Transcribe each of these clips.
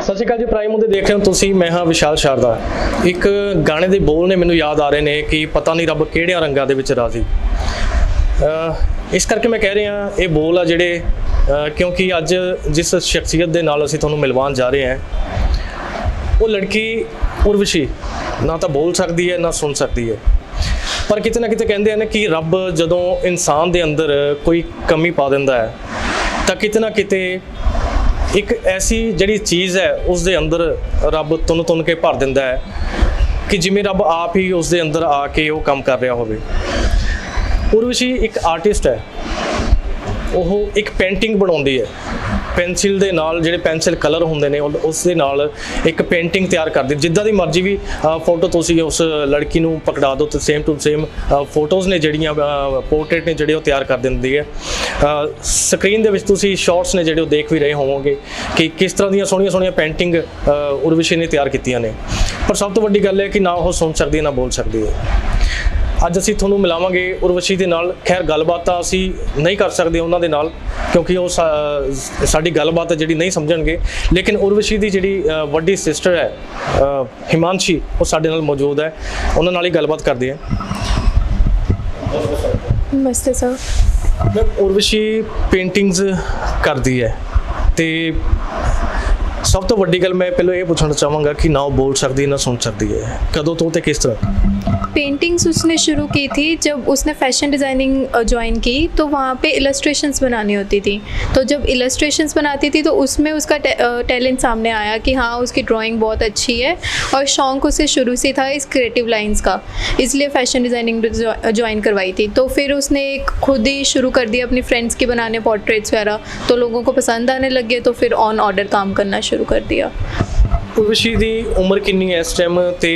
ਸਤਿ ਸ਼੍ਰੀ ਅਕਾਲ ਜੀ, ਪ੍ਰਾਈਮ ਉਹਦੇ ਦੇਖ ਰਹੇ ਹੋ ਤੁਸੀਂ। ਮੈਂ ਹਾਂ ਵਿਸ਼ਾਲ ਸ਼ਾਰਦਾ। ਇੱਕ ਗਾਣੇ ਦੇ ਬੋਲ ਨੇ ਮੈਨੂੰ ਯਾਦ ਆ ਰਹੇ ਨੇ ਕਿ ਪਤਾ ਨਹੀਂ ਰੱਬ ਕਿਹੜਿਆਂ ਰੰਗਾਂ ਦੇ ਵਿੱਚ ਰਾਜ਼ੀ। ਇਸ ਕਰਕੇ ਮੈਂ ਕਹਿ ਰਿਹਾ ਇਹ ਬੋਲ ਆ ਜਿਹੜੇ ਕਿਉਂਕਿ ਅੱਜ ਜਿਸ ਸ਼ਖਸੀਅਤ ਦੇ ਨਾਲ ਅਸੀਂ ਤੁਹਾਨੂੰ ਮਿਲਵਾਉਣ ਜਾ ਰਹੇ ਹਾਂ ਉਹ ਲੜਕੀ ਉਰਵਸ਼ੀ ਨਾ ਤਾਂ ਬੋਲ ਸਕਦੀ ਹੈ ਨਾ ਸੁਣ ਸਕਦੀ ਹੈ, ਪਰ ਕਿਤੇ ਨਾ ਕਿਤੇ ਕਹਿੰਦੇ ਹਨ ਕਿ ਰੱਬ ਜਦੋਂ ਇਨਸਾਨ ਦੇ ਅੰਦਰ ਕੋਈ ਕਮੀ ਪਾ ਦਿੰਦਾ ਹੈ ਤਾਂ ਕਿਤੇ ਨਾ ਕਿਤੇ ਇੱਕ ਐਸੀ ਜਿਹੜੀ ਚੀਜ਼ ਹੈ ਉਸ ਦੇ ਅੰਦਰ ਰੱਬ ਤੁੰਨ ਕੇ ਭਰ ਦਿੰਦਾ ਹੈ ਕਿ ਜਿਵੇਂ ਰੱਬ ਆਪ ਹੀ ਉਸ ਦੇ ਅੰਦਰ ਆ ਕੇ ਉਹ ਕੰਮ ਕਰ ਰਿਹਾ ਹੋਵੇ। ਉਰਵਸ਼ੀ ਇੱਕ ਆਰਟਿਸਟ ਹੈ, ਉਹ ਇੱਕ ਪੇਂਟਿੰਗ ਬਣਾਉਂਦੀ ਹੈ ਪੈਨਸਿਲ ਦੇ ਨਾਲ, ਜਿਹੜੇ ਪੈਨਸਿਲ ਕਲਰ ਹੁੰਦੇ ਨੇ ਉਸ ਦੇ ਨਾਲ ਇੱਕ ਪੇਂਟਿੰਗ ਤਿਆਰ ਕਰਦੀ। ਜਿੱਦਾਂ ਦੀ ਮਰਜ਼ੀ ਵੀ ਫੋਟੋ ਤੁਸੀਂ ਉਸ ਲੜਕੀ ਨੂੰ ਪਕੜਾ ਦਿਓ ਤੇ ਸੇਮ ਟੂ ਸੇਮ ਫੋਟੋਜ਼ ਨੇ ਜਿਹੜੀਆਂ ਪੋਰਟਰੇਟ ਨੇ ਜਿਹੜੇ ਉਹ ਤਿਆਰ ਕਰ ਦਿੰਦੀ ਹੈ। ਸਕਰੀਨ ਦੇ ਵਿੱਚ ਤੁਸੀਂ ਸ਼ਾਰਟਸ ਨੇ ਜਿਹੜੇ ਉਹ ਦੇਖ ਵੀ ਰਹੇ ਹੋਵੋਗੇ ਕਿ ਕਿਸ ਤਰ੍ਹਾਂ ਦੀਆਂ ਸੋਹਣੀਆਂ ਸੋਹਣੀਆਂ ਪੇਂਟਿੰਗ ਉਰਵਸ਼ੀ ਨੇ ਤਿਆਰ ਕੀਤੀਆਂ ਨੇ। ਪਰ ਸਭ ਤੋਂ ਵੱਡੀ ਗੱਲ ਹੈ ਕਿ ਨਾ ਉਹ ਸੁਣ ਸਕਦੀ ਹੈ ਨਾ ਬੋਲ ਸਕਦੀ ਹੈ। ਅੱਜ ਅਸੀਂ ਤੁਹਾਨੂੰ ਮਿਲਾਵਾਂਗੇ ਉਰਵਸ਼ੀ ਦੇ ਨਾਲ। ਖੈਰ ਗੱਲਬਾਤ ਤਾਂ ਅਸੀਂ ਨਹੀਂ ਕਰ ਸਕਦੇ ਉਹਨਾਂ ਦੇ ਨਾਲ ਕਿਉਂਕਿ ਉਹ ਸਾਡੀ ਗੱਲਬਾਤ ਜਿਹੜੀ ਨਹੀਂ ਸਮਝਣਗੇ, ਲੇਕਿਨ ਉਰਵਸ਼ੀ ਦੀ ਜਿਹੜੀ ਵੱਡੀ ਸਿਸਟਰ ਹੈ ਹਿਮਾਂਸ਼ੀ ਉਹ ਸਾਡੇ ਨਾਲ ਮੌਜੂਦ ਹੈ, ਉਹਨਾਂ ਨਾਲ ਹੀ ਗੱਲਬਾਤ ਕਰਦੇ ਹਾਂ। नमस्ते सर। ਮੈਂ ਉਰਵਸ਼ੀ ਪੇਂਟਿੰਗਸ ਕਰਦੀ ਹੈ ਤੇ ਸਭ ਤੋਂ ਵੱਡੀ ਗੱਲ ਮੈਂ ਪਹਿਲਾਂ ਇਹ ਪੁੱਛਣਾ ਚਾਹਾਂਗਾ ਕਿ ਨਾ ਉਹ ਬੋਲ ਸਕਦੀ ਨਾ ਸੁਣ ਸਕਦੀ ਹੈ, ਕਦੋਂ ਤੋਂ ਤੇ ਕਿਸ ਤਰ੍ਹਾਂ? पेंटिंग्स उसने शुरू की थी जब उसने फैशन डिज़ाइनिंग ज्वाइन की, तो वहाँ पे इलस्ट्रेशंस बनानी होती थी। तो जब इलस्ट्रेशंस बनाती थी तो उसमें उसका टैलेंट सामने आया कि हाँ उसकी ड्राइंग बहुत अच्छी है, और शौक़ उसे शुरू से था इस क्रिएटिव लाइंस का, इसलिए फ़ैशन डिज़ाइनिंग ज्वाइन करवाई थी। तो फिर उसने एक खुद ही शुरू कर दिया अपनी फ्रेंड्स के बनाने पोर्ट्रेट्स वगैरह, तो लोगों को पसंद आने लग गए, तो फिर ऑन ऑर्डर काम करना शुरू कर दिया। ਉਰਵਸ਼ੀ ਦੀ ਉਮਰ ਕਿੰਨੀ ਹੈ ਇਸ ਟਾਈਮ ਤੇ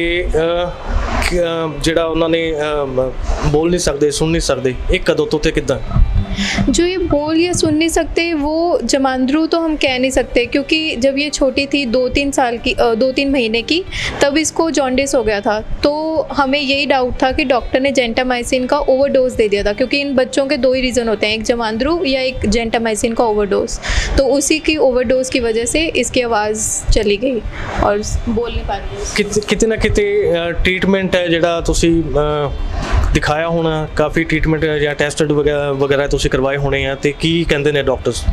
ਜਿਹੜਾ ਉਹਨਾਂ ਨੇ ਬੋਲ ਨਹੀਂ ਸਕਦੇ ਸੁਣ ਨਹੀਂ ਸਕਦੇ, ਇਹ ਕਦੋਂ ਤੋਂ ਤੇ ਕਿੱਦਾਂ? जो ये बोल या सुन नहीं सकते वो जमांद्रू तो हम कह नहीं सकते, क्योंकि जब ये छोटी थी 2-3 महीने की तब इसको जॉन्डिस हो गया था। तो हमें यही डाउट था कि डॉक्टर ने जेंटामाइसिन का ओवरडोज दे दिया था, क्योंकि इन बच्चों के दो ही रीज़न होते हैं, एक जमांद्रू या एक जेंटामाइसिन का ओवरडोज। तो उसी की ओवरडोज की वजह से इसकी आवाज़ चली गई और बोल नहीं पा रही। ਕਿਤੇ ਨਾ ਕਿਤੇ ਟ੍ਰੀਟਮੈਂਟ ਹੈ ਜਿਹੜਾ ਤੁਸੀਂ ਦਿਖਾਇਆ ਹੋਣਾ, ਕਾਫੀ ਟ੍ਰੀਟਮੈਂਟ ਜਾਂ ਟੈਸਟ ਵਗੈਰਾ ਤੁਸੀਂ करवाए होने हैं, तो की कहते हैं डॉक्टर्स?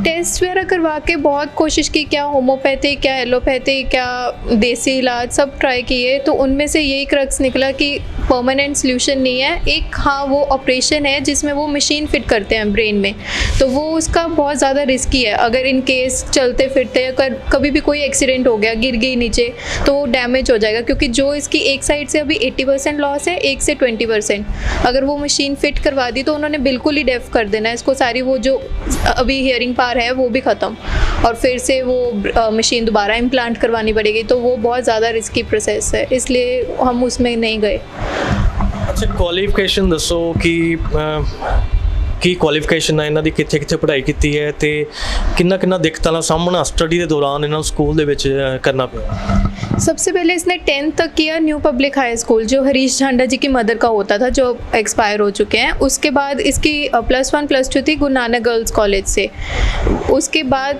टेस्ट वगैरह करवा के बहुत कोशिश की, क्या होम्योपैथिक क्या एलोपैथिक क्या देसी इलाज सब ट्राई किए, तो उनमें से यही क्रक्स निकला कि परमानेंट सल्यूशन नहीं है। एक हाँ वो ऑपरेशन है जिसमें वो मशीन फिट करते हैं ब्रेन में, तो वो उसका बहुत ज़्यादा रिस्की है। अगर इन केस चलते फिरते अगर कभी भी कोई एक्सीडेंट हो गया, गिर गई नीचे, तो वो डैमेज हो जाएगा, क्योंकि जो इसकी एक साइड से अभी 80% लॉस है, एक से 20%। अगर वो मशीन फिट करवा दी तो उन्होंने बिल्कुल ही डेफ कर देना है इसको, सारी वो जो अभी हियरिंग पावर है वो भी ख़त्म, और फिर से वो मशीन दोबारा इम्प्लांट करवानी पड़ेगी, तो वो बहुत ज़्यादा रिस्की प्रोसेस है, इसलिए हम उसमें नहीं गए। अच्छा, क्वालिफिकेशन दसो कि ਕੀ ਕੁਆਲੀਫਿਕੇਸ਼ਨ ਹੈ ਇਹਨਾਂ ਦੀ, ਕਿੱਥੇ ਕਿੱਥੇ ਪੜ੍ਹਾਈ ਕੀਤੀ ਹੈ ਤੇ ਕਿੰਨਾ ਕਿੰਨਾ ਦਿੱਕਤਾਂ ਦਾ ਸਾਹਮਣਾ ਸਟੱਡੀ ਦੇ ਦੌਰਾਨ ਇਹਨਾਂ ਨੂੰ ਸਕੂਲ ਦੇ ਵਿੱਚ करना ਪਿਆ? सबसे पहले इसने 10th तक किया न्यू पब्लिक हाई स्कूल, जो हरीश झांडा जी की मदर का होता था, जो एक्सपायर हो चुके हैं। उसके बाद इसकी +1 +2 थी गुरु नानक गर्ल्स कॉलेज से। उसके बाद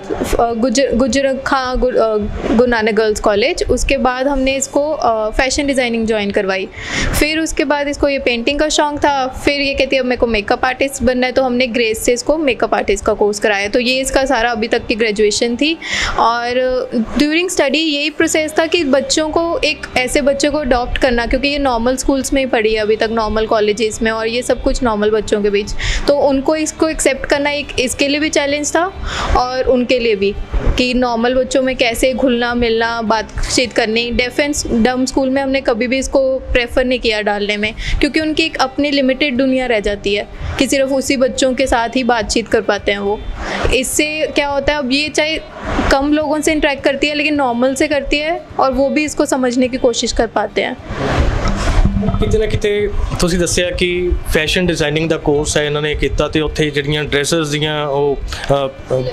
गुरु नानक गर्ल्स कॉलेज, उसके बाद हमने इसको फ़ैशन डिज़ाइनिंग ज्वाइन करवाई। फिर उसके बाद इसको ये पेंटिंग का शौक़ था, फिर ये कहती है अब मेरे को मेकअप आर्टिस्ट बनना है, तो हमने ग्रेस से इसको मेकअप आर्टिस्ट का कोर्स कराया। तो ये इसका सारा अभी तक की ग्रेजुएशन थी, और ड्यूरिंग स्टडी यही प्रोसेस था कि बच्चों को एक ऐसे बच्चे को अडॉप्ट करना, क्योंकि ये नॉर्मल स्कूल्स में ही पढ़ी है अभी तक, नॉर्मल कॉलेजेस में, और ये सब कुछ नॉर्मल बच्चों के बीच, तो उनको इसको एक्सेप्ट करना एक इसके लिए भी चैलेंज था और उनके लिए भी, कि नॉर्मल बच्चों में कैसे घुलना मिलना बातचीत करनी। डेफ एंड डम स्कूल में हमने कभी भी इसको प्रेफर नहीं किया डालने में, क्योंकि उनकी एक अपनी लिमिटेड दुनिया रह जाती है कि सिर्फ उसी बच्चों के साथ ही बातचीत कर पाते हैं वो। इससे क्या होता है, अब ये चाहे कम लोगों से इंटरेक्ट करती है लेकिन नॉर्मल से करती है, और वो भी इसको समझने की कोशिश कर पाते हैं। ਕਿਤੇ ਨਾ ਕਿਤੇ ਤੁਸੀਂ ਦੱਸਿਆ ਕਿ ਫੈਸ਼ਨ ਡਿਜ਼ਾਈਨਿੰਗ ਦਾ ਕੋਰਸ ਹੈ ਇਹਨਾਂ ਨੇ ਕੀਤਾ ਤੇ ਉੱਥੇ ਜਿਹੜੀਆਂ ਡਰੈਸਸ ਦੀਆਂ ਉਹ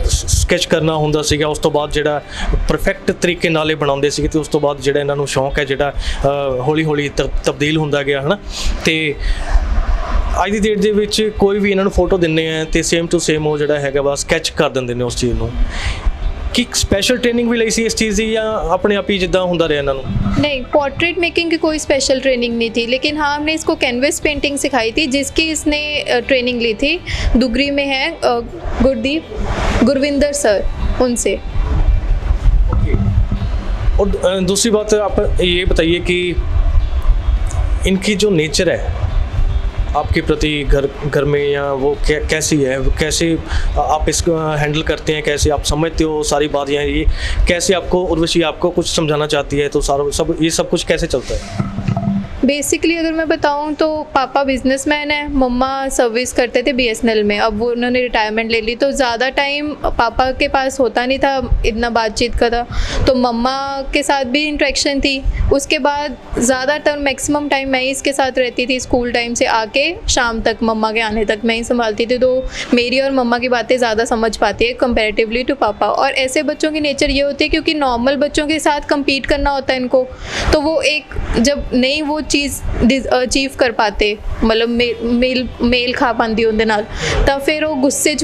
ਸਕੈਚ ਕਰਨਾ ਹੁੰਦਾ ਸੀਗਾ, ਉਸ ਤੋਂ ਬਾਅਦ ਜਿਹੜਾ ਪਰਫੈਕਟ ਤਰੀਕੇ ਨਾਲ ਇਹ ਬਣਾਉਂਦੇ ਸੀਗੇ, ਤੇ ਉਸ ਤੋਂ ਬਾਅਦ ਜਿਹੜਾ ਇਹਨਾਂ ਨੂੰ ਸ਼ੌਂਕ ਹੈ ਜਿਹੜਾ ਹੌਲੀ ਹੌਲੀ ਤਬਦੀਲ ਹੁੰਦਾ ਗਿਆ ਹੈ ਨਾ। ਤੇ ਅੱਜ ਦੀ ਡੇਟ ਦੇ ਵਿੱਚ ਕੋਈ ਵੀ ਇਹਨਾਂ ਨੂੰ ਫੋਟੋ ਦਿੰਦੇ ਆ ਤੇ ਸੇਮ ਟੂ ਸੇਮ ਉਹ ਜਿਹੜਾ ਹੈਗਾ ਵਾ ਸਕੈਚ ਕਰ ਦਿੰਦੇ ਨੇ ਉਸ ਚੀਜ਼ ਨੂੰ। ਕਿ ਸਪੈਸ਼ਲ ਟ੍ਰੇਨਿੰਗ ਵੀ ਲਈ ਸੀ ਇਸ ਚੀਜ਼ ਦੀ ਜਾਂ ਆਪਣੇ ਆਪ ਹੀ ਜਿੱਦਾਂ ਹੁੰਦਾ ਰਿਹਾ ਇਹਨਾਂ ਨੂੰ? नहीं, पोर्ट्रेट मेकिंग की कोई स्पेशल ट्रेनिंग नहीं थी, लेकिन हाँ हमने इसको कैनवस पेंटिंग सिखाई थी जिसकी इसने ट्रेनिंग ली थी। दुगरी में है गुरविंदर सर, उनसे। और दूसरी बात आप ये बताइए कि इनकी जो नेचर है आपके प्रति घर में, या वो कैसी है, कैसे आप इसको हैंडल करते हैं, कैसे आप समझते हो सारी बात, या ये कैसे आपको उर्वशी आपको कुछ समझाना चाहती है, तो सारा ये सब कुछ कैसे चलता है? बेसिकली अगर मैं बताऊं तो पापा बिजनेसमैन है, मम्मा सर्विस करते थे बीएसएनएल में। अब वो उन्होंने रिटायरमेंट ले ली तो ज़्यादा टाइम पापा के पास होता नहीं था इतना बातचीत का था, तो मम्मा के साथ भी इंटरेक्शन थी। उसके बाद ज़्यादातर मैक्सिमम टाइम मैं ही इसके साथ रहती थी, स्कूल टाइम से आके शाम तक मम्मा के आने तक मैं ही संभालती थी, तो मेरी और मम्मा की बातें ज़्यादा समझ पाती है कंपेरेटिवली टू पापा। और ऐसे बच्चों की नेचर ये होती है क्योंकि नॉर्मल बच्चों के साथ कम्पीट करना होता है इनको, तो वो एक जब नहीं वो चीज़ अचीव कर पाते, मतलब मेल खा पाती उनके नाल, तो फिर वो गुस्से च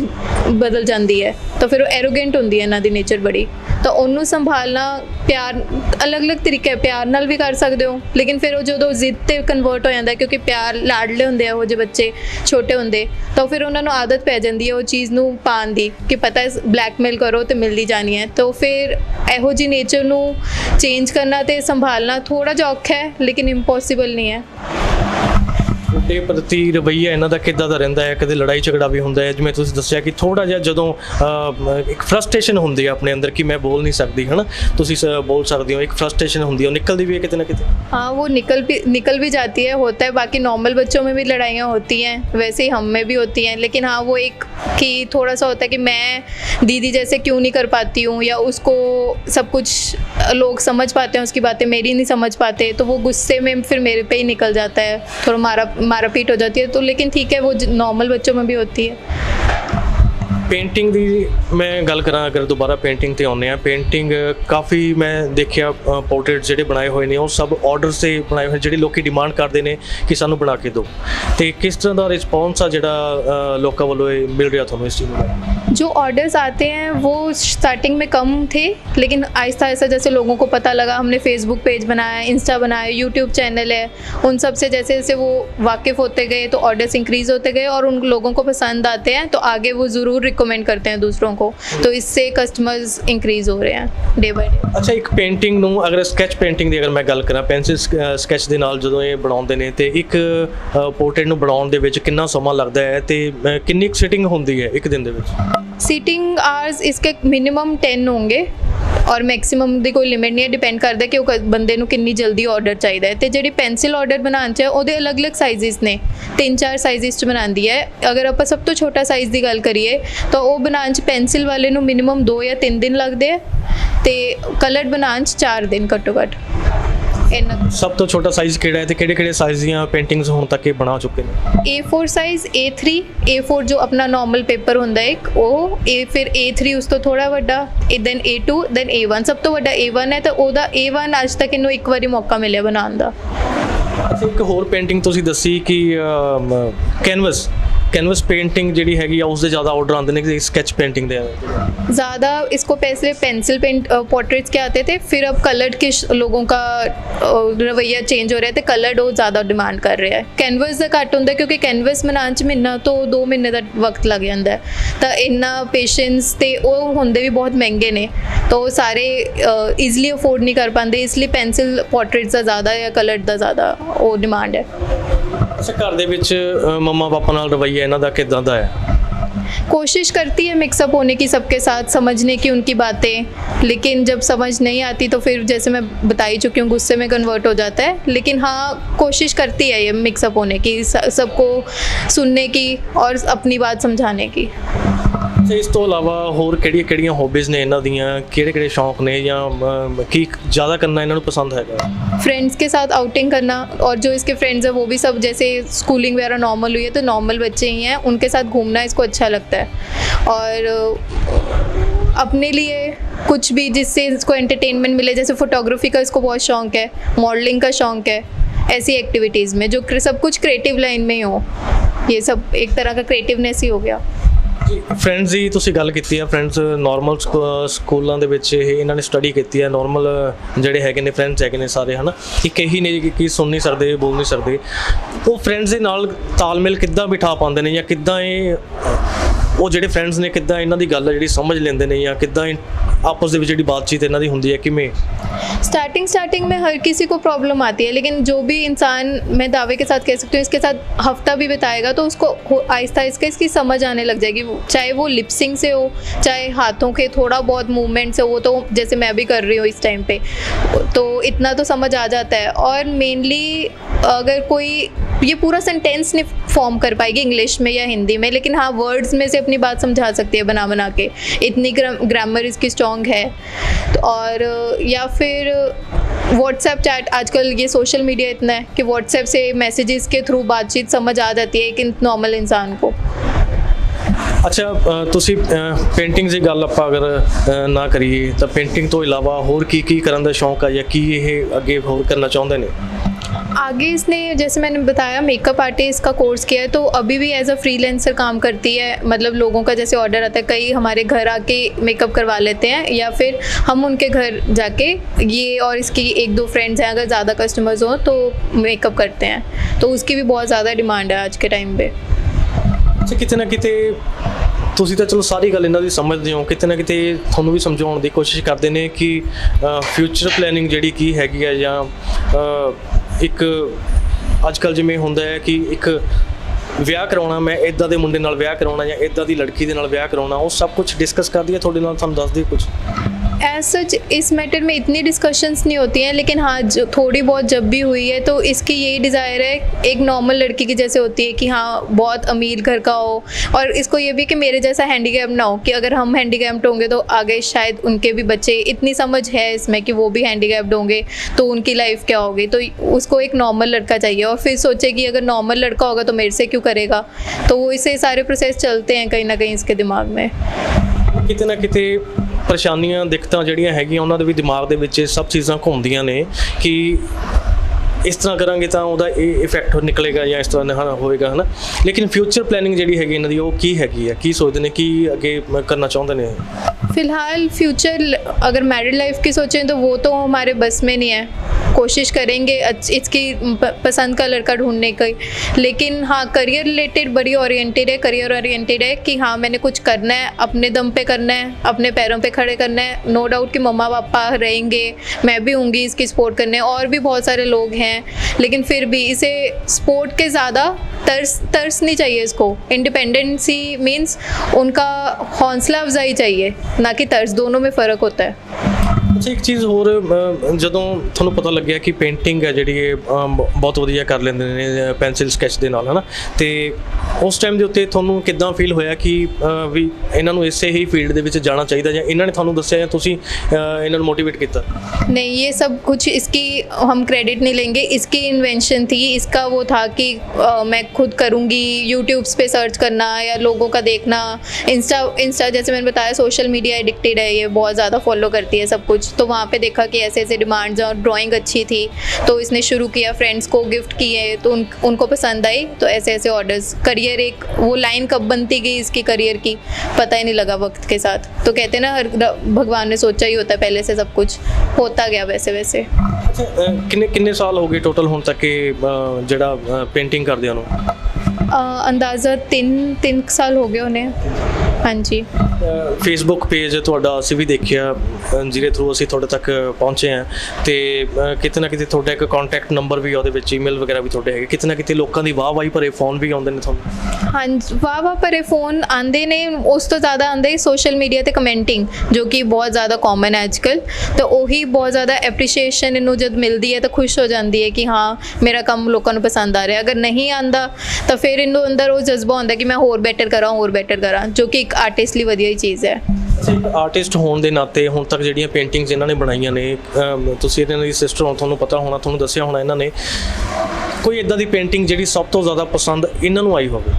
बदल जाती है, तो फिर वो एरोगेंट होंदी है इन्हां दी नेचर बड़ी। तो उन्होंने संभालना प्यार अलग अलग तरीके प्यार नाल भी कर सकते हो, लेकिन फिर वो जो जिद ते कन्वर्ट हो जाता है क्योंकि प्यार लाडले होंदे वो जो बच्चे छोटे होंदे, तो फिर उन्होंने आदत पै जाती है वो चीज़ नूं पाण दी कि पता है ब्लैकमेल करो तो मिलती जानी है। तो फिर ਇਹੋ जी नेचर नूं चेंज करना ते संभालना थोड़ा जिहा औखा है, लेकिन इंपॉसिबल नहीं है। ਤੁਹਾਡੇ ਪ੍ਰਤੀ ਰਵੱਈਆ ਇਹਨਾਂ ਦਾ ਕਿੱਦਾਂ ਦਾ ਰਹਿੰਦਾ ਹੈ? ਕਦੇ ਲੜਾਈ ਝਗੜਾ ਵੀ ਹੁੰਦਾ ਹੈ? ਜਿਵੇਂ ਤੁਸੀਂ ਦੱਸਿਆ ਕਿ ਥੋੜਾ ਜਿਹਾ ਜਦੋਂ ਇੱਕ ਫਰਸਟ੍ਰੇਸ਼ਨ ਹੁੰਦੀ ਹੈ ਆਪਣੇ ਅੰਦਰ ਕਿ मैं बोल नहीं सकती, है ना, ਤੁਸੀਂ बोल सकते हो, एक फ्रस्ट्रेशन ਹੁੰਦੀ है, वो निकलती भी है कितने ना कितने। हाँ वो निकल भी जाती है, होता है। बाकी नॉर्मल बच्चों में भी लड़ाइयाँ होती हैं, वैसे ही हम में भी होती हैं, लेकिन हाँ वो एक कि थोड़ा सा होता है कि मैं दीदी जैसे क्यों नहीं कर पाती हूँ, या उसको सब कुछ लोग समझ पाते हैं उसकी बातें, मेरी नहीं समझ पाते, तो वो गुस्से में फिर मेरे पे ही निकल जाता है, थोड़ा मारा पीट हो जाती है। तो लेकिन ठीक है, वो नॉर्मल बच्चों में भी होती है। पेंटिंग ਦੀ मैं गल करा, अगर दोबारा पेंटिंग ਤੇ ਆਉਂਦੇ ਆ, पेंटिंग ਕਾਫੀ ਮੈਂ ਦੇਖਿਆ ਪੋਰਟਰੇਟ ਜਿਹੜੇ ਬਣਾਏ ਹੋਏ ਨੇ ਉਹ ਸਭ ਆਰਡਰ ਤੇ ਬਣਾਏ ਹੋਏ, ਜਿਹੜੇ ਲੋਕੀ ਡਿਮਾਂਡ ਕਰਦੇ ਨੇ ਕਿ ਸਾਨੂੰ ਬਣਾ ਕੇ ਦਿਓ, ਤੇ ਕਿਸ ਤਰ੍ਹਾਂ ਦਾ ਰਿਸਪੌਂਸ ਆ ਜਿਹੜਾ ਲੋਕਾਂ ਵੱਲੋਂ ਇਹ ਮਿਲ ਰਿਹਾ ਤੁਹਾਨੂੰ ਇਸ ਚੀਜ਼ ਨੂੰ? जो ऑर्डर्स आते हैं वो स्टार्टिंग में कम थे, लेकिन आहिस्ता आहिस्ता जैसे लोगों को पता लगा, हमने फेसबुक पेज बनाया, इंस्टा बनाया, यूट्यूब चैनल है, उन सब से जैसे जैसे वो वाकिफ़ होते गए तो ऑर्डर्स इंक्रीज़ होते गए और उन लोगों को पसंद आते हैं, तो आगे वो ज़रूर रिकमेंड करते हैं दूसरों को, तो इससे कस्टमर्स इंक्रीज़ हो रहे हैं डे बाय डे। ਅੱਛਾ, ਇੱਕ ਪੇਂਟਿੰਗ ਨੂੰ ਅਗਰ ਸਕੈਚ ਪੇਂਟਿੰਗ ਦੀ ਅਗਰ ਮੈਂ ਗੱਲ ਕਰਾਂ, ਪੈਨਸਿਲ ਸਕੈਚ ਦੇ ਨਾਲ ਜਦੋਂ ਇਹ ਬਣਾਉਂਦੇ ਨੇ ਤੇ ਇੱਕ ਪੋਰਟਰੇਟ ਨੂੰ ਬਣਾਉਣ ਦੇ ਵਿੱਚ ਕਿੰਨਾ ਸਮਾਂ ਲੱਗਦਾ ਹੈ ਤੇ ਕਿੰਨੀ ਸਿਟਿੰਗ ਹੁੰਦੀ ਹੈ ਇੱਕ ਦਿਨ ਦੇ ਵਿੱਚ? सीटिंग आवर्स इसके मिनिमम 10 होंगे और मैक्सिमम ਦੀ ਕੋਈ ਲਿਮਿਟ ਨਹੀਂ ਹੈ, ਡਿਪੈਂਡ ਕਰਦਾ ਕਿ ਉਹ ਬੰਦੇ ਨੂੰ ਕਿੰਨੀ ਜਲਦੀ ਆਰਡਰ ਚਾਹੀਦਾ ਹੈ। ਤੇ ਜਿਹੜੀ ਪੈਨਸਿਲ ਆਰਡਰ ਬਣਾਉਣ 'ਚ ਉਹਦੇ ਅਲੱਗ-ਅਲੱਗ ਸਾਈਜ਼ਸ ਨੇ, 3-4 ਸਾਈਜ਼ਸ 'ਚ ਬਣਾਉਂਦੀ ਹੈ। ਅਗਰ ਆਪਾਂ ਸਭ ਤੋਂ ਛੋਟਾ ਸਾਈਜ਼ ਦੀ ਗੱਲ ਕਰੀਏ ਤਾਂ ਉਹ ਬਣਾਉਣ 'ਚ ਪੈਨਸਿਲ ਵਾਲੇ ਨੂੰ ਮਿਨੀਮਮ 2 ਜਾਂ 3 ਦਿਨ ਲੱਗਦੇ ਆ, ਤੇ ਕਲਰਡ ਬਣਾਉਣ 'ਚ 4 ਦਿਨ ਘੱਟੋ ਘੱਟ। ਸਭ ਤੋਂ ਛੋਟਾ ਸਾਈਜ਼ ਕਿਹੜਾ ਹੈ ਤੇ ਕਿਹੜੇ ਸਾਈਜ਼ ਦੀਆਂ ਪੇਂਟਿੰਗਸ ਹੁਣ ਤੱਕ ਇਹ ਬਣਾ ਚੁੱਕੇ ਨੇ? A4 ਸਾਈਜ਼, A3, A4 ਜੋ ਆਪਣਾ ਨਾਰਮਲ ਪੇਪਰ ਹੁੰਦਾ ਹੈ ਇੱਕ, ਉਹ ਫਿਰ A3 ਉਸ ਤੋਂ ਥੋੜਾ ਵੱਡਾ, ਦੈਨ A2, ਦੈਨ A1। ਸਭ ਤੋਂ ਵੱਡਾ A1 ਹੈ, ਤਾਂ ਉਹਦਾ A1 ਅੱਜ ਤੱਕ ਇਹਨੂੰ ਇੱਕ ਵਾਰੀ ਮੌਕਾ ਮਿਲਿਆ ਬਣਾਉਣ ਦਾ। ਇੱਕ ਹੋਰ ਪੇਂਟਿੰਗ ਤੁਸੀਂ ਦੱਸੀ ਕਿ कैनवस पेंटिंग जी हैगी उसके ज़्यादा ऑर्डर आते हैं कि स्केच पेंटिंग दे ज़्यादा। इसको पहले पेंसिल पेंट पोर्ट्रेट्स के आते थे, फिर अब कलर्ड के लोगों का रवैया चेंज हो रहा है, तो कलर्ड वो ज़्यादा डिमांड कर रहे हैं। कैनवस का घट होंगे क्योंकि कैनवस बनाने च महीना तो 2 महीने का वक्त लग जाता है, तो इन्ना पेशेंस तो वो होंगे भी बहुत महंगे ने, तो सारे ईजली अफोर्ड नहीं कर पाते, इसलिए पेंसिल पोर्ट्रेट्स का ज़्यादा या कलर्ड का ज़्यादा वो डिमांड है। अच्छा, घर दे विच मम्मा पापा नाल रवैया इन्हां दा किदां दा है? कोशिश करती है मिक्सअप होने की सबके साथ, समझने की उनकी बातें, लेकिन जब समझ नहीं आती तो फिर जैसे मैं बता ही चुकी हूँ गुस्से में कन्वर्ट हो जाता है। लेकिन हाँ, कोशिश करती है ये मिक्सअप होने की, सबको सुनने की और अपनी बात समझाने की। इस तो अलावा होर किहड़ियां हॉबीज़ ने इन्हां दियां, किहड़े शौक ने, या की ज़्यादा करना इन्हां नूं पसंद है? फ्रेंड्स के साथ आउटिंग करना, और जो इसके फ्रेंड्स हैं वो भी सब जैसे स्कूलिंग वगैरह नॉर्मल हुई है तो नॉर्मल बच्चे ही हैं, उनके साथ घूमना इसको अच्छा लगता है। और अपने लिए कुछ भी जिससे इसको एंटरटेनमेंट मिले, जैसे फोटोग्राफी का इसको बहुत शौक है, मॉडलिंग का शौक है, ऐसी एक्टिविटीज़ में जो सब कुछ क्रिएटिव लाइन में ही हो, ये सब एक तरह का क्रिएटिवनेस ही हो गया। ਜੀ ਫਰੈਂਡਸ ਦੀ ਤੁਸੀਂ ਗੱਲ ਕੀਤੀ ਹੈ, ਫਰੈਂਡਸ ਨਾਰਮਲ ਸਕੂਲਾਂ ਦੇ ਵਿੱਚ ਇਹਨਾਂ ਨੇ ਸਟੱਡੀ ਕੀਤੀ ਹੈ, ਨਾਰਮਲ ਜਿਹੜੇ ਹੈਗੇ ਨੇ ਫਰੈਂਡਸ ਹੈਗੇ ਨੇ ਸਾਰੇ, ਹੈ ਨਾ, ਇੱਕ ਇਹੀ ਨੇ ਕਿ ਸੁਣ ਨਹੀਂ ਸਕਦੇ, ਬੋਲ ਨਹੀਂ ਸਕਦੇ। ਉਹ ਫਰੈਂਡਸ ਦੇ ਨਾਲ ਤਾਲਮੇਲ ਕਿੱਦਾਂ ਬਿਠਾ ਪਾਉਂਦੇ ਨੇ, ਜਾਂ ਕਿੱਦਾਂ ਇਹ ਉਹ ਜਿਹੜੇ ਫਰੈਂਡਸ ਨੇ ਕਿੱਦਾਂ ਇਹਨਾਂ ਦੀ ਗੱਲ ਜਿਹੜੀ ਸਮਝ ਲੈਂਦੇ ਨੇ, ਜਾਂ ਕਿੱਦਾਂ आपस ਦੇ ਵਿੱਚ ਜਿਹੜੀ बातचीत ਇਹਨਾਂ ਦੀ ਹੁੰਦੀ है किमें? स्टार्टिंग में हर किसी को प्रॉब्लम आती है, लेकिन जो भी इंसान, मैं दावे के साथ कह सकती हूँ, इसके साथ हफ्ता भी बिताएगा तो उसको आहिस्ता आहिस्ता इसकी समझ आने लग जाएगी, चाहे वो लिपसिंग से हो, चाहे हाथों के थोड़ा बहुत मूवमेंट से हो, तो जैसे मैं भी कर रही हूँ इस टाइम पे, तो इतना तो समझ आ जाता है। और मेनली अगर कोई ये पूरा सेंटेंस नहीं फॉर्म कर पाएगी इंग्लिश में या हिंदी में, लेकिन हाँ वर्ड्स में से अपनी बात समझा सकती है बना के, इतनी ग्रामर इसकी स्ट्रॉन्ग है। तो और या फिर व्हाट्सएप चैट, आजकल ये सोशल मीडिया इतना है कि व्हाट्सएप से मैसेजेस के थ्रू बातचीत समझ आ जाती है एक नॉर्मल इंसान को। अच्छा, ਤੁਸੀਂ ਪੇਂਟਿੰਗ ਦੀ ਗੱਲ ਆਪਾਂ ਅਗਰ ਨਾ ਕਰੀਏ ਤਾਂ ਪੇਂਟਿੰਗ ਤੋਂ ਇਲਾਵਾ ਹੋਰ ਕੀ ਕਰਨ ਦਾ ਸ਼ੌਂਕ ਆ, ਜਾਂ ਕੀ ਇਹ ਅੱਗੇ ਹੋਰ ਕਰਨਾ ਚਾਹੁੰਦੇ ਨੇ? आगे इसने, जैसे मैंने बताया, मेकअप आर्टिस्ट का कोर्स किया है, तो अभी भी एज अ फ्रीलांसर काम करती है। मतलब लोगों का जैसे ऑर्डर आता है, कई हमारे घर आके मेकअप करवा लेते हैं, या फिर हम उनके घर जाके, ये और इसकी 1-2 फ्रेंड्स हैं, अगर ज़्यादा कस्टमर्स हों तो मेकअप करते हैं, तो उसकी भी बहुत ज़्यादा डिमांड है आज के टाइम पे। अच्छा, कितने ना कितने ਤੁਸੀਂ ਤਾਂ ਚਲੋ ਸਾਰੀ ਗੱਲ ਇਹਨਾਂ ਦੀ ਸਮਝਦੇ ਹੋ, ਕਿਤੇ ਨਾ ਕਿਤੇ ਤੁਹਾਨੂੰ ਵੀ ਸਮਝਾਉਣ ਦੀ ਕੋਸ਼ਿਸ਼ ਕਰਦੇ ਨੇ ਕਿ ਫਿਊਚਰ ਪਲੈਨਿੰਗ ਜਿਹੜੀ ਕੀ ਹੈਗੀ ਆ, ਜਾਂ ਇੱਕ ਅੱਜ ਕੱਲ੍ਹ ਜਿਵੇਂ ਹੁੰਦਾ ਹੈ ਕਿ ਇੱਕ ਵਿਆਹ ਕਰਾਉਣਾ, ਮੈਂ ਇੱਦਾਂ ਦੇ ਮੁੰਡੇ ਨਾਲ ਵਿਆਹ ਕਰਾਉਣਾ ਜਾਂ ਇੱਦਾਂ ਦੀ ਲੜਕੀ ਦੇ ਨਾਲ ਵਿਆਹ ਕਰਾਉਣਾ, ਉਹ ਸਭ ਕੁਝ ਡਿਸਕਸ ਕਰਦੀ ਹੈ ਤੁਹਾਡੇ ਨਾਲ, ਸਾਨੂੰ ਦੱਸਦੀ ਕੁਝ? एज सच इस मैटर में इतनी डिस्कशंस नहीं होती हैं, लेकिन हाँ जो थोड़ी बहुत जब भी हुई है तो इसकी यही डिज़ायर है, एक नॉर्मल लड़की की जैसे होती है कि हाँ बहुत अमीर घर का हो, और इसको ये भी कि मेरे जैसा हैंडीकैप ना हो, कि अगर हम हैंडीकैप्ड होंगे तो आगे शायद उनके भी बच्चे, इतनी समझ है इसमें कि वो भी हैंडीकैप्ड होंगे तो उनकी लाइफ क्या होगी, तो उसको एक नॉर्मल लड़का चाहिए। और फिर सोचे कि अगर नॉर्मल लड़का होगा तो मेरे से क्यों करेगा, तो वो इससे सारे प्रोसेस चलते हैं कहीं ना कहीं इसके दिमाग में। ਕਿਤੇ ਨਾ ਕਿਤੇ ਪਰੇਸ਼ਾਨੀਆਂ, ਦਿੱਕਤਾਂ ਜਿਹੜੀਆਂ ਹੈਗੀਆਂ ਉਹਨਾਂ ਦੇ ਵੀ ਦਿਮਾਗ ਦੇ ਵਿੱਚ ਸਭ ਚੀਜ਼ਾਂ ਘੁੰਮਦੀਆਂ ਨੇ ਕਿ ਇਸ ਤਰ੍ਹਾਂ ਕਰਾਂਗੇ ਤਾਂ ਉਹਦਾ ਇਹ ਇਫੈਕਟ ਨਿਕਲੇਗਾ ਜਾਂ ਇਸ ਤਰ੍ਹਾਂ ਹੋਏਗਾ, ਹੈ ਨਾ। ਲੇਕਿਨ ਫਿਊਚਰ ਪਲੈਨਿੰਗ ਜਿਹੜੀ ਹੈਗੀ ਇਹਨਾਂ ਦੀ ਉਹ ਕੀ ਹੈਗੀ ਹੈ, ਕੀ ਸੋਚਦੇ ਨੇ, ਕੀ ਅੱਗੇ ਕਰਨਾ ਚਾਹੁੰਦੇ ਨੇ? फ़िलहाल फ्यूचर अगर मैरिड लाइफ की सोचें तो वो तो हमारे बस में नहीं है, कोशिश करेंगे इसकी पसंद का लड़का ढूंढने की, लेकिन हाँ करियर रिलेटेड बड़ी ओरिएंटेड है, करियर ओरिएंटेड है कि हाँ मैंने कुछ करना है, अपने दम पे करना है, अपने पैरों पे खड़े करना है। नो डाउट कि मम्मा पापा रहेंगे, मैं भी होंगी इसकी सपोर्ट करने, और भी बहुत सारे लोग हैं, लेकिन फिर भी इसे सपोर्ट के ज़्यादा तरस नहीं चाहिए इसको। इंडिपेंडेंसी मीन्स उनका हौसला अफजाई चाहिए, ना कि तर्स, दोनों में फ़र्क होता है। ਅੱਛਾ, ਇੱਕ ਚੀਜ਼ ਹੋਰ, ਜਦੋਂ ਤੁਹਾਨੂੰ ਪਤਾ ਲੱਗਿਆ ਕਿ ਪੇਂਟਿੰਗ ਹੈ ਜਿਹੜੀ ਇਹ ਬਹੁਤ ਵਧੀਆ ਕਰ ਲੈਂਦੇ ਨੇ ਪੈਨਸਿਲ ਸਕੈਚ ਦੇ ਨਾਲ, ਹੈ ਨਾ, ਤੇ ਉਸ ਟਾਈਮ ਦੇ ਉੱਤੇ ਤੁਹਾਨੂੰ ਕਿੱਦਾਂ ਫੀਲ ਹੋਇਆ ਕਿ ਵੀ ਇਹਨਾਂ ਨੂੰ ਇਸੇ ਹੀ ਫੀਲਡ ਦੇ ਵਿੱਚ ਜਾਣਾ ਚਾਹੀਦਾ, ਜਾਂ ਇਹਨਾਂ ਨੇ ਤੁਹਾਨੂੰ ਦੱਸਿਆ ਜਾਂ ਤੁਸੀਂ ਇਹਨਾਂ ਨੂੰ ਮੋਟੀਵੇਟ ਕੀਤਾ? नहीं, ये सब कुछ इसकी हम क्रेडिट नहीं लेंगे, इसकी इन्वेंशन थी, इसका वो था कि मैं खुद करूँगी, यूट्यूब्स पे सर्च करना या लोगों का देखना, इंस्टा जैसे मैंने बताया सोशल मीडिया एडिक्टेड है, ये बहुत ज़्यादा फॉलो करती है सब कुछ, तो वहाँ पे देखा कि ऐसे ऐसे डिमांड्स और ड्राइंग अच्छी थी तो इसने शुरू किया, फ्रेंड्स को गिफ्ट किए तो उनको पसंद आई, तो ऐसे ऐसे ऑर्डर्स। करियर, एक वो लाइन कब बनती गई इसकी करियर की पता ही नहीं लगा वक्त के साथ, तो कहते हैं ना हर भगवान ने सोचा ही होता है पहले से, सब कुछ होता गया वैसे वैसे। ਕਿੰਨੇ ਸਾਲ ਹੋ ਗਏ ਟੋਟਲ ਹੁਣ ਤੱਕ ਜਿਹੜਾ ਪੇਂਟਿੰਗ ਕਰਦਿਆਂ ਨੂੰ? अंदाज़ा 3 साल हो गए उन्हें। हाँ जी। ਫੇਸਬੁੱਕ ਪੇਜ ਤੁਹਾਡਾ ਅਸੀਂ ਵੀ ਦੇਖਿਆ, ਜਿਹਦੇ ਥਰੂ ਅਸੀਂ ਤੁਹਾਡੇ ਤੱਕ ਪਹੁੰਚੇ ਹਾਂ, ਤੇ ਕਿਤੇ ਨਾ ਕਿਤੇ ਤੁਹਾਡਾ ਇੱਕ ਕੰਟੈਕਟ ਨੰਬਰ ਵੀ ਉਹਦੇ ਵਿੱਚ, ਈਮੇਲ ਵਗੈਰਾ ਵੀ ਤੁਹਾਡੇ ਹੈਗੇ, ਕਿਤੇ ਨਾ ਕਿਤੇ ਲੋਕਾਂ ਦੀ ਵਾਹ ਭਰੇ ਫੋਨ ਵੀ ਆਉਂਦੇ ਨੇ ਤੁਹਾਨੂੰ? हाँ वाह भरे फोन आंदे ने, उस तो ज़्यादा आंदे सोशल मीडिया ते कमेंटिंग, जो कि बहुत ज़्यादा कॉमन है आजकल, तो वही बहुत ज़्यादा एप्रीशिएशन इनू जब मिलती है तो खुश हो जाती है कि हाँ मेरा काम लोगों को पसंद आ रहा है। अगर नहीं आंदा तो फिर इनू अंदर वो जज्बा होता है कि मैं होर बेटर करा, जो कि एक आर्टिस्ट ਲਈ ਵਧੀਆ ਚੀਜ਼ ਹੈ। ਇੱਕ ਆਰਟਿਸਟ ਹੋਣ ਦੇ ਨਾਤੇ ਹੁਣ ਤੱਕ ਜਿਹੜੀਆਂ ਪੇਂਟਿੰਗਸ ਇਹਨਾਂ ਨੇ ਬਣਾਈਆਂ ਨੇ, ਤੁਸੀਂ ਇਹਨਾਂ ਦੀ ਸਿਸਟਰ ਹੋ, ਤੁਹਾਨੂੰ ਪਤਾ ਹੋਣਾ, ਤੁਹਾਨੂੰ ਦੱਸਿਆ ਹੋਣਾ ਇਹਨਾਂ ਨੇ, ਕੋਈ ਇਦਾਂ ਦੀ ਪੇਂਟਿੰਗ ਜਿਹੜੀ ਸਭ ਤੋਂ ਜ਼ਿਆਦਾ ਪਸੰਦ ਇਹਨਾਂ ਨੂੰ ਆਈ ਹੋਵੇ?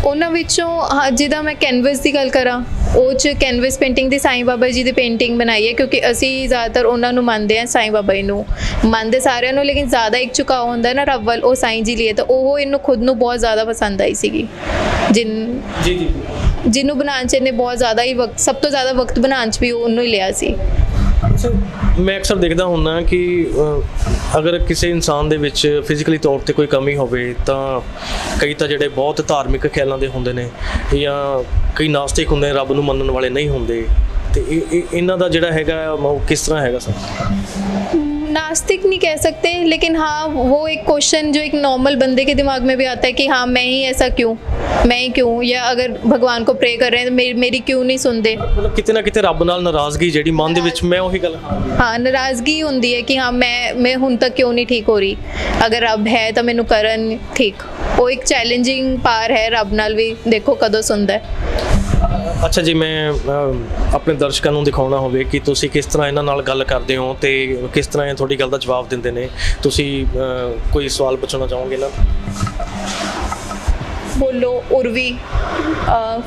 ਉਹਨਾਂ ਵਿੱਚੋਂ ਜਿੱਦਾਂ ਮੈਂ ਕੈਨਵਸ ਦੀ ਗੱਲ ਕਰਾਂ, ਉਹ 'ਚ ਕੈਨਵਸ ਪੇਂਟਿੰਗ ਦੀ ਸਾਈਂ ਬਾਬਾ ਜੀ ਦੀ ਪੇਂਟਿੰਗ ਬਣਾਈ ਹੈ, ਕਿਉਂਕਿ ਅਸੀਂ ਜ਼ਿਆਦਾਤਰ ਉਹਨਾਂ ਨੂੰ ਮੰਨਦੇ ਹਾਂ, ਸਾਈਂ ਬਾਬਾ ਜੀ ਨੂੰ ਮੰਨਦੇ ਸਾਰਿਆਂ ਨੂੰ, ਲੇਕਿਨ ਜ਼ਿਆਦਾ ਇੱਕ ਝੁਕਾਅ ਹੁੰਦਾ ਨਾ ਰੱਬ ਵੱਲ, ਉਹ ਸਾਈਂ ਜੀ ਲਈ, ਤਾਂ ਉਹ ਇਹਨੂੰ ਖੁਦ ਨੂੰ ਬਹੁਤ ਜ਼ਿਆਦਾ ਪਸੰਦ ਆਈ ਸੀਗੀ। ਜੀ ਜਿਹਨੂੰ ਬਣਾਉਣ 'ਚ ਇਹਨੇ ਬਹੁਤ ਜ਼ਿਆਦਾ ਹੀ ਵਕਤ, ਸਭ ਤੋਂ ਜ਼ਿਆਦਾ ਵਕਤ ਬਣਾਉਣ 'ਚ ਵੀ ਉਹਨੂੰ ਹੀ ਲਿਆ ਸੀ। ਮੈਂ ਅਕਸਰ ਦੇਖਦਾ ਹੁੰਦਾ ਕਿ ਅਗਰ ਕਿਸੇ ਇਨਸਾਨ ਦੇ ਵਿੱਚ ਫਿਜ਼ੀਕਲੀ ਤੌਰ ਤੇ ਕੋਈ ਕਮੀ ਹੋਵੇ ਤਾਂ ਕਈ ਤਾਂ ਜਿਹੜੇ ਬਹੁਤ ਧਾਰਮਿਕ ਖਿਆਲਾਂ ਦੇ ਹੁੰਦੇ ਨੇ ਜਾਂ ਕਈ ਨਾਸਤਿਕ ਹੁੰਦੇ ਨੇ, ਰੱਬ ਨੂੰ ਮੰਨਣ ਵਾਲੇ ਨਹੀਂ ਹੁੰਦੇ, ਤੇ ਇਹਨਾਂ ਦਾ ਜਿਹੜਾ ਹੈਗਾ ਉਹ ਕਿਸ ਤਰ੍ਹਾਂ ਹੈਗਾ ਸਰ? नास्तिक नहीं कह सकते, लेकिन हाँ वो एक क्वेश्चन जो एक नॉर्मल बंदे के दिमाग में भी आता है कि हाँ मैं ही ऐसा क्यों, मैं ही क्यों, या अगर भगवान को प्रे कर रहे हैं तो मेरी क्यों नहीं सुनते। मतलब किते ना किते रब नाल नाराज़गी ਜਿਹੜੀ ਮਨ ਦੇ ਵਿੱਚ, मैं ਉਹੀ ਗੱਲ हाँ नाराज़गी होंदी है कि हाँ मैं हुण तक क्यों नहीं ठीक हो रही, अगर रब है तो मैनू करन ठीक। वो एक चैलेंजिंग पार है रब नाल भी, देखो कदों सुनदा है। ਅੱਛਾ ਜੀ, ਮੈਂ ਆਪਣੇ ਦਰਸ਼ਕਾਂ ਨੂੰ ਦਿਖਾਉਣਾ ਹੋਵੇ ਕਿ ਤੁਸੀਂ ਕਿਸ ਤਰ੍ਹਾਂ ਇਹਨਾਂ ਨਾਲ ਗੱਲ ਕਰਦੇ ਹੋ ਤੇ ਕਿਸ ਤਰ੍ਹਾਂ ਇਹ ਤੁਹਾਡੀ ਗੱਲ ਦਾ ਜਵਾਬ ਦਿੰਦੇ ਨੇ, ਤੁਸੀਂ ਕੋਈ ਸਵਾਲ ਪੁੱਛਣਾ ਚਾਹੋਗੇ ਨਾ? बोलो उर्वी,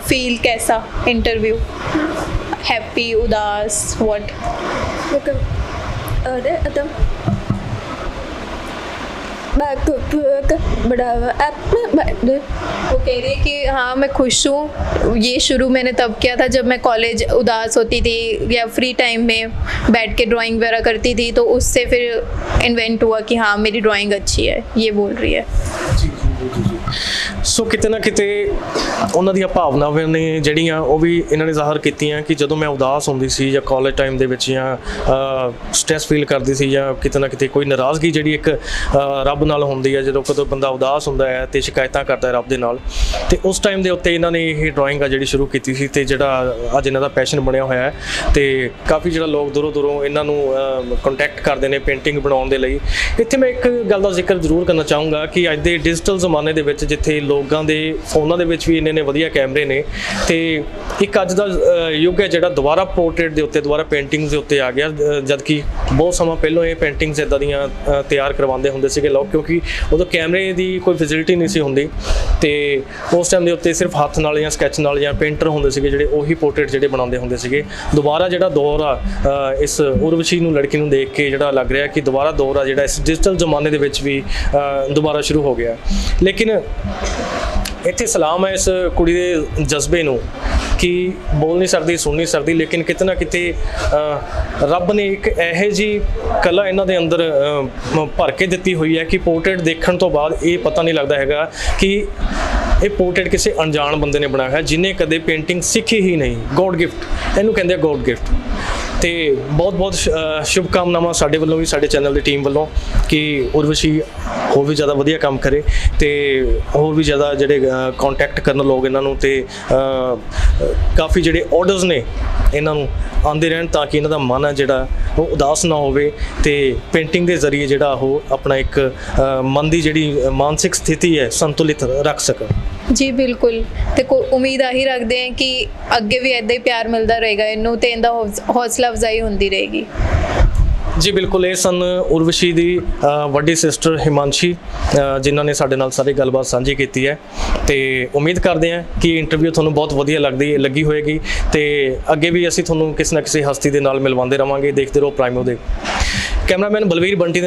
फील कैसा इंटरव्यू, हैप्पी, उदास, व्हाट? अरे अदम बड़ा वो कह रही है कि हाँ मैं खुश हूँ। ये शुरू मैंने तब किया था जब मैं कॉलेज उदास होती थी या फ्री टाइम में बैठ के ड्राइंग वगैरह करती थी, तो उससे फिर इन्वेंट हुआ कि हाँ मेरी ड्राइंग अच्छी है, ये बोल रही है। ਸੋ ਕਿਤੇ ਨਾ ਕਿਤੇ ਉਹਨਾਂ ਦੀਆਂ ਭਾਵਨਾਵਾਂ ਨੇ ਜਿਹੜੀਆਂ ਉਹ ਵੀ ਇਹਨਾਂ ਨੇ ਜ਼ਾਹਰ ਕੀਤੀਆਂ ਕਿ ਜਦੋਂ ਮੈਂ ਉਦਾਸ ਹੁੰਦੀ ਸੀ ਜਾਂ ਕਾਲਜ ਟਾਈਮ ਦੇ ਵਿੱਚ ਜਾਂ ਸਟ੍ਰੈਸ ਫੀਲ ਕਰਦੀ ਸੀ ਜਾਂ ਕਿਤੇ ਨਾ ਕਿਤੇ ਕੋਈ ਨਾਰਾਜ਼ਗੀ ਜਿਹੜੀ ਇੱਕ ਰੱਬ ਨਾਲ ਹੁੰਦੀ ਹੈ, ਜਦੋਂ ਕਦੋਂ ਬੰਦਾ ਉਦਾਸ ਹੁੰਦਾ ਹੈ ਤੇ ਸ਼ਿਕਾਇਤਾਂ ਕਰਦਾ ਹੈ ਰੱਬ ਦੇ ਨਾਲ, ਤੇ ਉਸ ਟਾਈਮ ਦੇ ਉੱਤੇ ਇਹਨਾਂ ਨੇ ਇਹ ਡਰਾਇੰਗ ਆ ਜਿਹੜੀ ਸ਼ੁਰੂ ਕੀਤੀ ਸੀ ਤੇ ਜਿਹੜਾ ਅੱਜ ਇਹਨਾਂ ਦਾ ਪੈਸ਼ਨ ਬਣਿਆ ਹੋਇਆ ਹੈ ਤੇ ਕਾਫੀ ਜਿਹੜਾ ਲੋਕ ਦੂਰੋਂ ਦੂਰੋਂ ਇਹਨਾਂ ਨੂੰ ਕੰਟੈਕਟ ਕਰਦੇ ਨੇ ਪੇਂਟਿੰਗ ਬਣਾਉਣ ਦੇ ਲਈ। ਇੱਥੇ ਮੈਂ ਇੱਕ ਗੱਲ ਦਾ ਜ਼ਿਕਰ ਜ਼ਰੂਰ ਕਰਨਾ ਚਾਹੂੰਗਾ ਕਿ ਅੱਜ ਦੇ ਡਿਜੀਟਲ ਜ਼ਮਾਨੇ ਦੇ ਵਿੱਚ ਜਿੱਥੇ ਲੋਕਾਂ ਦੇ ਫੋਨਾਂ ਦੇ ਵਿੱਚ ਵੀ ਇੰਨੇ ਵਧੀਆ ਕੈਮਰੇ ਨੇ ਤੇ ਇੱਕ ਅੱਜ ਦਾ ਯੁੱਗ ਹੈ ਜਿਹੜਾ ਦੁਬਾਰਾ ਪੋਰਟਰੇਟ ਦੇ ਉੱਤੇ, ਦੁਬਾਰਾ ਪੇਂਟਿੰਗਸ ਦੇ ਉੱਤੇ ਆ ਗਿਆ, ਜਦ ਕਿ ਬਹੁਤ ਸਮਾਂ ਪਹਿਲਾਂ ਇਹ ਪੇਂਟਿੰਗਸ ਇੱਦਾਂ ਦੀਆਂ ਤਿਆਰ ਕਰਵਾਉਂਦੇ ਹੁੰਦੇ ਸੀਗੇ ਲੋਕ, ਕਿਉਂਕਿ ਉਦੋਂ ਕੈਮਰੇ ਦੀ ਕੋਈ ਫੈਸਿਲਿਟੀ ਨਹੀਂ ਸੀ ਹੁੰਦੀ ਤੇ ਉਸ ਟਾਈਮ ਦੇ ਉੱਤੇ ਸਿਰਫ ਹੱਥ ਨਾਲ ਜਾਂ ਸਕੈਚ ਨਾਲ ਜਾਂ ਪੇਂਟਰ ਹੁੰਦੇ ਸੀਗੇ ਜਿਹੜੇ ਉਹੀ ਪੋਰਟਰੇਟ ਜਿਹੜੇ ਬਣਾਉਂਦੇ ਹੁੰਦੇ ਸੀਗੇ। ਦੁਬਾਰਾ ਜਿਹੜਾ ਦੌਰ ਆ ਇਸ ਉਰਵਸ਼ੀ ਨੂੰ, ਲੜਕੀ ਨੂੰ ਦੇਖ ਕੇ ਜਿਹੜਾ ਲੱਗ ਰਿਹਾ ਕਿ ਦੁਬਾਰਾ ਦੌਰ ਆ ਜਿਹੜਾ ਇਸ ਡਿਜੀਟਲ ਜ਼ਮਾਨੇ ਦੇ ਵਿੱਚ ਵੀ ਦੁਬਾਰਾ ਸ਼ੁਰੂ ਹੋ ਗਿਆ। ਲੇਕਿਨ ਇੱਥੇ ਸਲਾਮ ਹੈ ਇਸ ਕੁੜੀ ਦੇ ਜਜ਼ਬੇ ਨੂੰ ਕਿ ਬੋਲ ਨਹੀਂ ਸਕਦੀ, ਸੁਣ ਨਹੀਂ ਸਕਦੀ, ਲੇਕਿਨ ਕਿਤੇ ਨਾ ਕਿਤੇ ਰੱਬ ਨੇ ਇੱਕ ਇਹੋ ਜਿਹੀ ਕਲਾ ਇਹਨਾਂ ਦੇ ਅੰਦਰ ਭਰ ਕੇ ਦਿੱਤੀ ਹੋਈ ਹੈ ਕਿ ਪੋਰਟਰੇਟ ਦੇਖਣ ਤੋਂ ਬਾਅਦ ਇਹ ਪਤਾ ਨਹੀਂ ਲੱਗਦਾ ਹੈਗਾ ਕਿ ਇਹ ਪੋਰਟਰੇਟ ਕਿਸੇ ਅਣਜਾਣ ਬੰਦੇ ਨੇ ਬਣਾਇਆ ਹੈ ਜਿਹਨੇ ਕਦੇ ਪੇਂਟਿੰਗ ਸਿੱਖੀ ਹੀ ਨਹੀਂ। ਗੋਡ ਗਿਫਟ ਇਹਨੂੰ ਕਹਿੰਦੇ ਆ, ਗੋਡ ਗਿਫਟ। ਤੇ ਬਹੁਤ ਬਹੁਤ ਸ਼ੁਭਕਾਮਨਾਵਾਂ ਸਾਡੇ ਵੱਲੋਂ ਵੀ, ਸਾਡੇ ਚੈਨਲ ਦੀ ਟੀਮ ਵੱਲੋਂ ਕਿ ਉਰਵਸ਼ੀ ਹੋਰ ਵੀ ਜ਼ਿਆਦਾ ਵਧੀਆ ਕੰਮ ਕਰੇ ਤੇ ਹੋਰ ਵੀ ਜ਼ਿਆਦਾ ਜਿਹੜੇ ਕੰਟੈਕਟ ਕਰਨ ਲੋਕ ਇਹਨਾਂ ਨੂੰ ਤੇ ਕਾਫੀ ਜਿਹੜੇ ਆਰਡਰਸ ਨੇ ਇਹਨਾਂ ਨੂੰ ਆਉਂਦੇ ਰਹਿਣ ਤਾਂ ਕਿ ਇਹਨਾਂ ਦਾ ਮਨ ਹੈ ਜਿਹੜਾ ਉਹ ਉਦਾਸ ਨਾ ਹੋਵੇ ਤੇ ਪੇਂਟਿੰਗ ਦੇ ਜ਼ਰੀਏ ਜਿਹੜਾ ਉਹ ਆਪਣਾ ਇੱਕ ਮਨ ਦੀ ਜਿਹੜੀ ਮਾਨਸਿਕ ਸਥਿਤੀ ਹੈ ਸੰਤੁਲਿਤ ਰੱਖ ਸਕਣ। जी बिल्कुल, ਤੇ ਉਮੀਦ ਆਹੀ ਰੱਖਦੇ ਹਾਂ ਕਿ ਅੱਗੇ ਵੀ ਇੱਦਾਂ ਹੀ ਪਿਆਰ ਮਿਲਦਾ ਰਹੇਗਾ ਇਹਨੂੰ ਤੇ ਇਹਦਾ ਹੌਸਲਾ ਅਫਜ਼ਾਈ ਹੁੰਦੀ ਰਹੇਗੀ। ਜੀ ਬਿਲਕੁਲ, ਇਹ ਸਨ ਉਰਵਸ਼ੀ ਦੀ ਵੱਡੀ ਸਿਸਟਰ ਹਿਮਾਂਸ਼ੀ ਜਿਨ੍ਹਾਂ ਨੇ ਸਾਡੇ ਨਾਲ ਸਾਰੀ ਗੱਲਬਾਤ ਸਾਂਝੀ ਕੀਤੀ ਹੈ ਤੇ ਉਮੀਦ ਕਰਦੇ ਹਾਂ ਕਿ ਇੰਟਰਵਿਊ ਤੁਹਾਨੂੰ ਬਹੁਤ ਵਧੀਆ ਲੱਗੀ ਹੋਏਗੀ ਤੇ ਅੱਗੇ ਵੀ ਅਸੀਂ ਤੁਹਾਨੂੰ ਕਿਸੇ ਨਾ ਕਿਸੇ ਹਸਤੀ ਦੇ ਨਾਲ ਮਿਲਵਾਉਂਦੇ ਰਵਾਂਗੇ। ਦੇਖਦੇ ਰਹੋ ਪ੍ਰਾਈਮੋ ਦੇ। ਕੈਮਰਾਮੈਨ ਬਲਵੀਰ ਬੰਟੀ